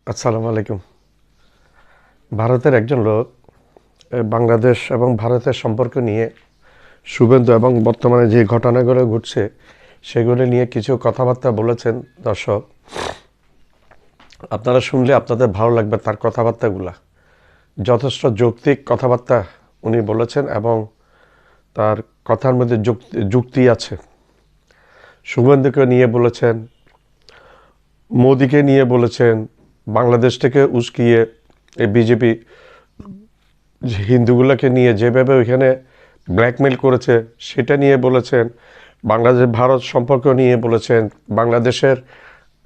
আসসালামু আলাইকুম। ভারতের একজন লোক বাংলাদেশ এবং ভারতের সম্পর্ক নিয়ে শুভেন্দু এবং বর্তমানে যে ঘটনাগুলো ঘটছে সেগুলো নিয়ে কিছু কথাবার্তা বলেছেন। দর্শক, আপনারা শুনলে আপনাদের ভালো লাগবে। তার কথাবার্তাগুলা যথেষ্ট যৌক্তিক কথাবার্তা উনি বলেছেন এবং তার কথার মধ্যে যুক্তি আছে। শুভেন্দুকে নিয়ে বলেছেন, মোদিকে নিয়ে বলেছেন, বাংলাদেশ থেকে উস্কিয়ে এই বিজেপি হিন্দুগুলোকে নিয়ে যেভাবে ওইখানে ব্ল্যাকমেল করেছে সেটা নিয়ে বলেছেন। বাংলাদেশ ভারত সম্পর্ক নিয়ে বলেছেন, বাংলাদেশের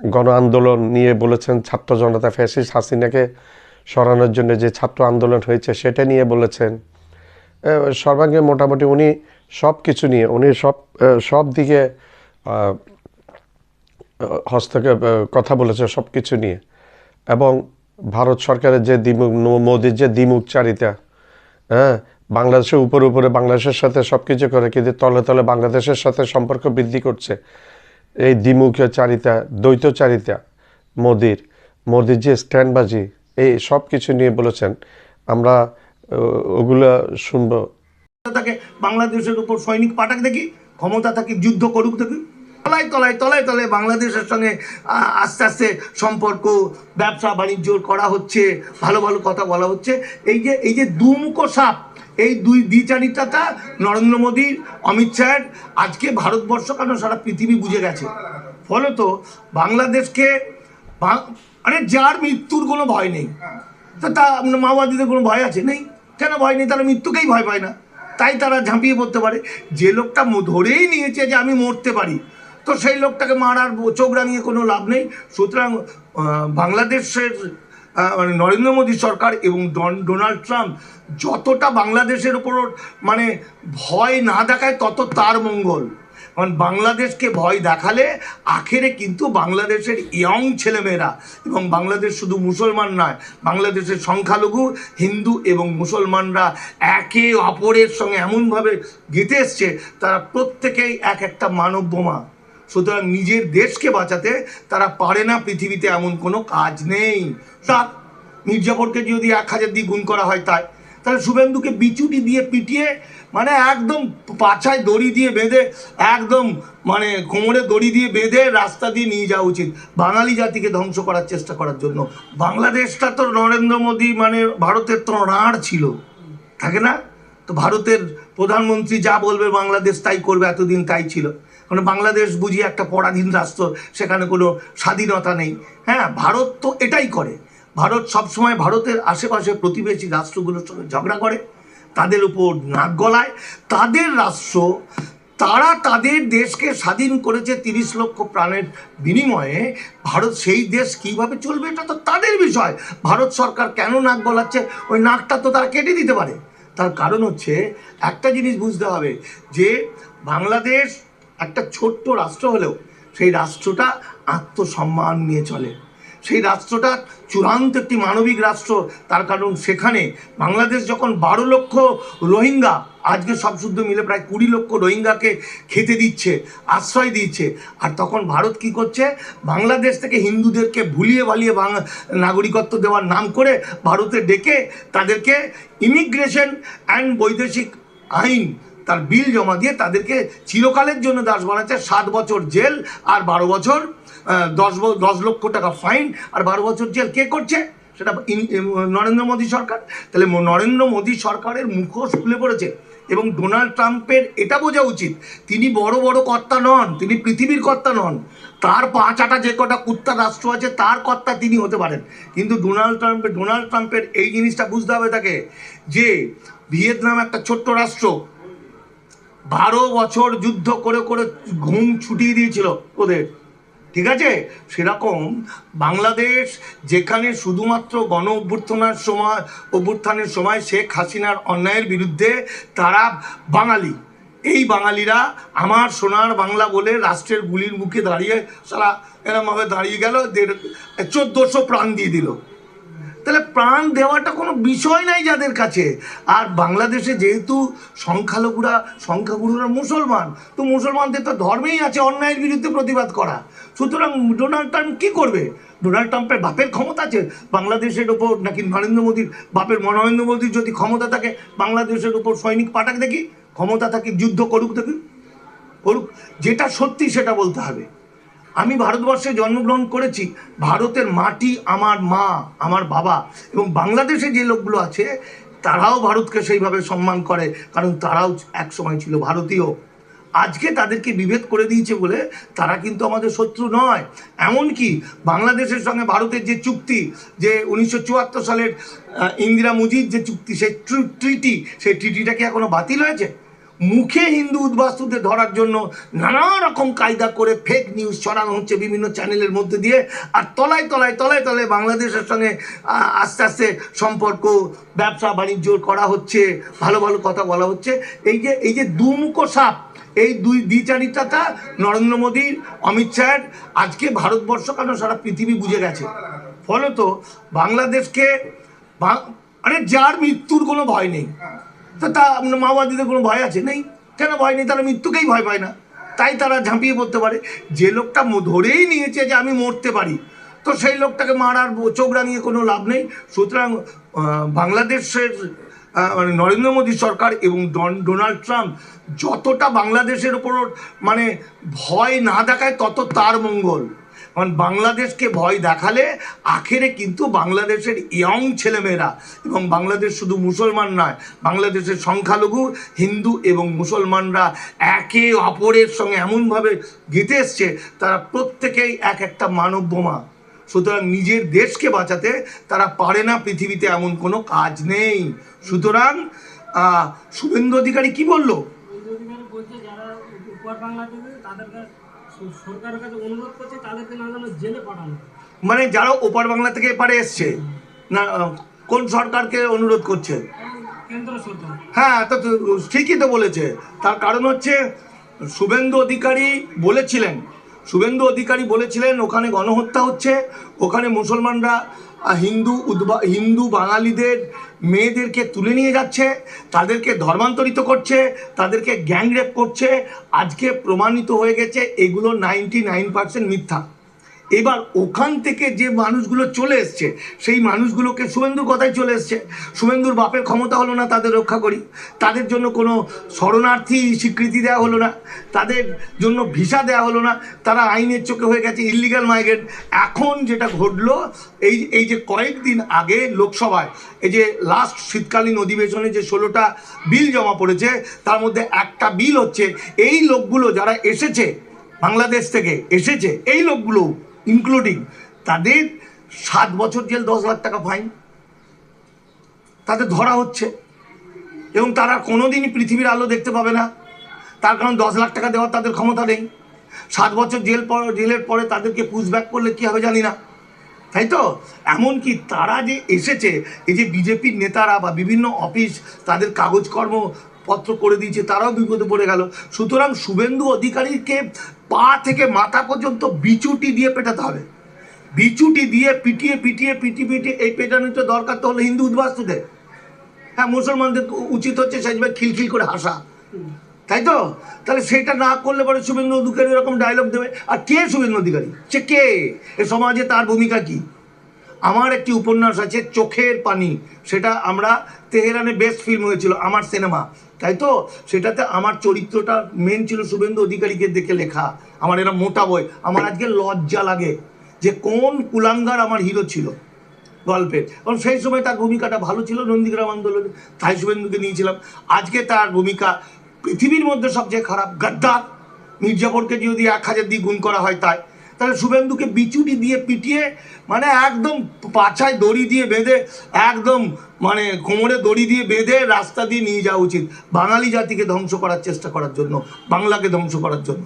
গণ আন্দোলন নিয়ে বলেছেন, ছাত্র জনতা ফ্যাসিস্ট হাসিনাকে সরানোর জন্য যে ছাত্র আন্দোলন হয়েছে সেটা নিয়ে বলেছেন। সর্বাঙ্গে মোটামুটি উনি সব কিছু নিয়ে উনি সব দিকে হস্তক্ষেপ কথা বলেছে সব কিছু নিয়ে। এবং ভারত সরকারের যে দ্বিমুখ, মোদির যে দ্বিমুখচারিতা, হ্যাঁ, বাংলাদেশের উপরে বাংলাদেশের সাথে সব কিছু করে কিন্তু তলে তলে বাংলাদেশের সাথে সম্পর্ক বৃদ্ধি করছে। এই দ্বিমুখচারিতা, দ্বৈতচারিতা, মোদির যে স্ট্যান্ডবাজি, এই সব কিছু নিয়ে বলেছেন। আমরা ওগুলা শুনবো। তাকে বাংলাদেশের উপর সৈনিক পাঠাক দেখি, ক্ষমতা থাকে যুদ্ধ করুক দেখি, তলায় তলায় তলায় তলায় বাংলাদেশের সঙ্গে আস্তে আস্তে সম্পর্ক, ব্যবসা বাণিজ্য করা হচ্ছে, ভালো ভালো কথা বলা হচ্ছে। এই যে দুমুখো সাপ, এই দ্বিচারিতাটা নরেন্দ্র মোদীর, অমিত শাহের আজকে ভারতবর্ষ কেন সারা পৃথিবী বুঝে গেছে। ফলত বাংলাদেশকে মানে যার মৃত্যুর কোনো ভয় নেই, তা মাওবাদীদের কোনো ভয় আছে? নেই। কেন ভয় নেই? তারা মৃত্যুকেই ভয় পায় না, তাই তারা ঝাঁপিয়ে পড়তে পারে। যে লোকটা ধরেই নিয়েছে যে আমি মরতে পারি, তো সেই লোকটাকে মারার চোখ রাঙিয়ে কোনো লাভ নেই। সুতরাং বাংলাদেশের মানে নরেন্দ্র মোদী সরকার এবং ডোনাল্ড ট্রাম্প যতটা বাংলাদেশের ওপর মানে ভয় না দেখায় তত তার মঙ্গল। কারণ বাংলাদেশকে ভয় দেখালে আখেরে কিন্তু বাংলাদেশের ইয়ং ছেলেমেয়েরা, এবং বাংলাদেশ শুধু মুসলমান নয়, বাংলাদেশের সংখ্যালঘু হিন্দু এবং মুসলমানরা একে অপরের সঙ্গে এমনভাবে গেঁথে এসছে, তারা প্রত্যেকেই এক একটা মানব বোমা। সুতরাং নিজের দেশকে বাঁচাতে তারা পারে না, পৃথিবীতে এমন কোনো কাজ নেই। তা মির্জাফরকে যদি 1000 দিয়ে গুণ করা হয় তাহলে শুভেন্দুকে বিচুটি দিয়ে পিটিয়ে মানে একদম পাছায় দড়ি দিয়ে বেঁধে, একদম মানে কোমরে দড়ি দিয়ে বেঁধে রাস্তা দিয়ে নিয়ে যাওয়া উচিত, বাঙালি জাতিকে ধ্বংস করার চেষ্টা করার জন্য। বাংলাদেশটা তো নরেন্দ্র মোদী মানে ভারতের তো রাঁড় ছিল, থাকে না? তো ভারতের প্রধানমন্ত্রী যা বলবে বাংলাদেশ তাই করবে, এতদিন তাই ছিল। মানে বাংলাদেশ বুঝি একটা পরাধীন রাষ্ট্র, সেখানে কোনো স্বাধীনতা নেই। হ্যাঁ, ভারত তো এটাই করে। ভারত সবসময় ভারতের আশেপাশে প্রতিবেশী রাষ্ট্রগুলোর সঙ্গে ঝগড়া করে, তাদের উপর নাক গলায়। তাদের রাষ্ট্র, তারা তাদের দেশকে স্বাধীন করেছে 30 লক্ষ প্রাণের বিনিময়ে। ভারত সেই দেশ কীভাবে চলবে এটা তো তাদের বিষয়। ভারত সরকার কেন নাক গলাচ্ছে, ওই নাকটা তো তারা কেটে দিতে পারে। তার কারণ হচ্ছে, একটা জিনিস বুঝতে হবে যে বাংলাদেশ একটা ছোট্ট রাষ্ট্র হলেও সেই রাষ্ট্রটা আত্মসম্মান নিয়ে চলে। সেই রাষ্ট্রটা চূড়ান্ত একটি মানবিক রাষ্ট্র। তার কারণ সেখানে বাংলাদেশ যখন 12 লক্ষ রোহিঙ্গা, আজকে সব শুদ্ধ মিলে প্রায় 20 লক্ষ রোহিঙ্গাকে খেতে দিচ্ছে, আশ্রয় দিচ্ছে, আর তখন ভারত কি করছে, বাংলাদেশ থেকে হিন্দুদেরকে ভুলিয়ে ভালিয়ে নাগরিকত্ব দেওয়ার নাম করে ভারতে ডেকে তাদেরকে ইমিগ্রেশন অ্যান্ড বৈদেশিক আইন তার বিল জমা দিয়ে তাদেরকে চিরকালের জন্য দাস বানাচ্ছে। 7 বছর জেল আর 12 বছর 10 লক্ষ টাকা ফাইন আর 12 বছর জেল। কে করছে সেটা? নরেন্দ্র মোদী সরকার। তাহলে নরেন্দ্র মোদী সরকারের মুখোশ খুলে পড়েছে। এবং ডোনাল্ড ট্রাম্পের এটা বোঝা উচিত, তিনি বড় বড় কর্তা নন, তিনি পৃথিবীর কর্তা নন। তার 5-8টা যে কটা কুত্তা রাষ্ট্র আছে তার কর্তা তিনি হতে পারেন, কিন্তু ডোনাল্ড ট্রাম্পের এই জিনিসটা বুঝতে হবে তাকে, যে ভিয়েতনাম একটা ছোট্ট রাষ্ট্র, 12 বছর যুদ্ধ করে করে ঘুম ছুটিয়ে দিয়েছিল ওদের, ঠিক আছে? সেরকম বাংলাদেশ, যেখানে শুধুমাত্র গণ অভ্যুত্থানের সময় শেখ হাসিনার অন্যায়ের বিরুদ্ধে তারা বাঙালি, এই বাঙালিরা আমার সোনার বাংলা বলে রাষ্ট্রের গুলির মুখে দাঁড়িয়ে সারা এরমভাবে দাঁড়িয়ে গেল, 1400 প্রাণ দিয়ে দিল। তাহলে প্রাণ দেওয়াটা কোনো বিষয় নাই যাদের কাছে। আর বাংলাদেশে যেহেতু সংখ্যাগুরুরা মুসলমান, তো মুসলমানদের তো ধর্মেই আছে অন্যায়ের বিরুদ্ধে প্রতিবাদ করা। সুতরাং ডোনাল্ড ট্রাম্প কী করবে? ডোনাল্ড ট্রাম্পের বাপের ক্ষমতা আছে বাংলাদেশের ওপর, নাকি নরেন্দ্র মোদীর যদি ক্ষমতা থাকে বাংলাদেশের ওপর সৈনিক পাঠাক দেখি, ক্ষমতা থাকে যুদ্ধ করুক দেখি, করুক। যেটা সত্যি সেটা বলতে হবে। আমি ভারতবর্ষে জন্মগ্রহণ করেছি, ভারতের মাটি আমার মা, আমার বাবা, এবং বাংলাদেশে যে লোকগুলো আছে তারাও ভারতকে সেইভাবে সম্মান করে, কারণ তারাও এক সময় ছিল ভারতীয়। আজকে তাদেরকে বিভেদ করে দিয়েছে বলে তারা কিন্তু আমাদের শত্রু নয়। এমনকি বাংলাদেশের সঙ্গে ভারতের যে চুক্তি, যে 1974 সালের ইন্দিরা মুজির যে চুক্তি, সেই ট্রিটিটা কি এখনো বাতিল হয়েছে? মুখে হিন্দু উদ্বাস্তুদের ধরার জন্য নানা রকম কায়দা করে ফেক নিউজ ছড়ানো হচ্ছে বিভিন্ন চ্যানেলের মধ্যে দিয়ে, আর তলায় তলায় তলায় তলায় বাংলাদেশের সঙ্গে আস্তে আস্তে সম্পর্ক, ব্যবসা বাণিজ্য করা হচ্ছে, ভালো ভালো কথা বলা হচ্ছে। এই যে দুমুখো সাপ, এই দ্বিচারিতাটা নরেন্দ্র মোদীর, অমিত শাহের, আজকে ভারতবর্ষ কেন সারা পৃথিবী বুঝে গেছে। ফলত বাংলাদেশকে যার মৃত্যুর কোনো ভয় নেই, তো তা মাওবাদীদের কোনো ভয় আছে? নেই। কেন ভয় নেই? তারা মৃত্যুকেই ভয় পায় না, তাই তারা ঝাঁপিয়ে পড়তে পারে। যে লোকটা ধরেই নিয়েছে যে আমি মরতে পারি, তো সেই লোকটাকে মারার চোখ রাঙিয়ে কোনো লাভ নেই। সুতরাং বাংলাদেশের মানে নরেন্দ্র মোদী সরকার এবং ডোনাল্ড ট্রাম্প যতটা বাংলাদেশের ওপর মানে ভয় না দেখায় তত তার মঙ্গল। কারণ বাংলাদেশকে ভয় দেখালে আখেরে কিন্তু বাংলাদেশের ইয়ং ছেলেমেয়েরা, এবং বাংলাদেশ শুধু মুসলমান নয়, বাংলাদেশের সংখ্যালঘু হিন্দু এবং মুসলমানরা একে অপরের সঙ্গে এমনভাবে গেঁথে এসছে, তারা প্রত্যেকেই এক একটা মানব বোমা। সুতরাং নিজের দেশকে বাঁচাতে তারা পারে না, পৃথিবীতে এমন কোনো কাজ নেই। সুতরাং শুভেন্দু অধিকারী কি বললো? মানে যারা ওপার বাংলা থেকে এপারে এসছে না, কোন সরকারকে অনুরোধ করছে? হ্যাঁ, তো ঠিকই তো বলেছে। তার কারণ হচ্ছে শুভেন্দু অধিকারী বলেছিলেন ওখানে গণহত্যা হচ্ছে, ওখানে মুসলমানরা হিন্দু বাঙালিদের মেয়েদেরকে তুলে নিয়ে যাচ্ছে, তাদেরকে ধর্মান্তরিত করছে, তাদেরকে গ্যাংরেপ করছে। আজকে প্রমাণিত হয়ে গেছে এগুলো 99% মিথ্যা। এবার ওখান থেকে যে মানুষগুলো চলে এসছে, সেই মানুষগুলোকে শুভেন্দুর কথাই চলে এসছে, শুভেন্দুর বাপের ক্ষমতা হলো না তাদের রক্ষা করি, তাদের জন্য কোনো শরণার্থী স্বীকৃতি দেওয়া হলো না, তাদের জন্য ভিসা দেওয়া হলো না, তারা আইনের চোখে হয়ে গেছে ইল্লিগাল মাইগ্রেন্ট। এখন যেটা ঘটলো, এই যে কয়েকদিন আগে লোকসভায় এই যে লাস্ট শীতকালীন অধিবেশনে যে 16টা বিল জমা পড়েছে, তার মধ্যে একটা বিল হচ্ছে এই লোকগুলো যারা এসেছে বাংলাদেশ থেকে এসেছে, এই লোকগুলো ইনক্লুডিং, তাদের 7 বছর জেল, 10 লাখ টাকা ফাইন, তাদের ধরা হচ্ছে, এবং তারা কোনোদিনই পৃথিবীর আলো দেখতে পাবে না। তার কারণ 10 লাখ টাকা দেওয়ার তাদের ক্ষমতা নেই। 7 বছর জেলের পরে তাদেরকে পুশব্যাক করলে কী হবে জানি না, তাই তো? এমনকি তারা যে এসেছে, এই যে বিজেপির নেতারা বা বিভিন্ন অফিস তাদের কাগজকর্মপত্র করে দিয়েছে, তারাও বিপদে পড়ে গেল। সুতরাং শুভেন্দু অধিকারীকে পা থেকে মাথা পর্যন্ত বিচুটি দিয়ে পেটাতে হবে, বিচুটি দিয়ে পিটিয়ে পিটিয়ে এই পেটানোটা দরকার তো হলো হিন্দু উদ্বাস্তুদের। হ্যাঁ, মুসলমানদের উচিত হচ্ছে সেভাবে খিলখিল করে হাসা, তাই তো? তাহলে সেটা না করলে পরে শুভেন্দু অধিকারী এরকম ডায়লগ দেবে। আর কে শুভেন্দু অধিকারী? সে কে? এ সমাজে তার ভূমিকা কি? আমার একটি উপন্যাস আছে চোখের পানি, সেটা আমরা তেহরানে বেস্ট ফিল্ম হয়েছিল, আমার সিনেমা, তাই তো? সেটাতে আমার চরিত্রটা মেন ছিল শুভেন্দু অধিকারীকে দেখে লেখা। আমার এরা মোটা বই, আমার আজকে লজ্জা লাগে যে কোন কুলাঙ্গার আমার হিরো ছিল গল্পের। কারণ সেই সময় তার ভূমিকাটা ভালো ছিল নন্দীগ্রাম আন্দোলনে, তাই শুভেন্দুকে নিয়েছিলাম। আজকে তার ভূমিকা পৃথিবীর মধ্যে সবচেয়ে খারাপ, গাদ্দার। মির্জাফরকে যদি 1000 দিয়ে গুণ করা হয় তাহলে শুভেন্দুকে বিচুটি দিয়ে পিটিয়ে মানে একদম পাছায় দড়ি দিয়ে বেঁধে, একদম মানে কোমরে দড়ি দিয়ে বেঁধে রাস্তা দিয়ে নিয়ে যাওয়া উচিত, বাঙালি জাতিকে ধ্বংস করার চেষ্টা করার জন্য, বাংলাকে ধ্বংস করার জন্য।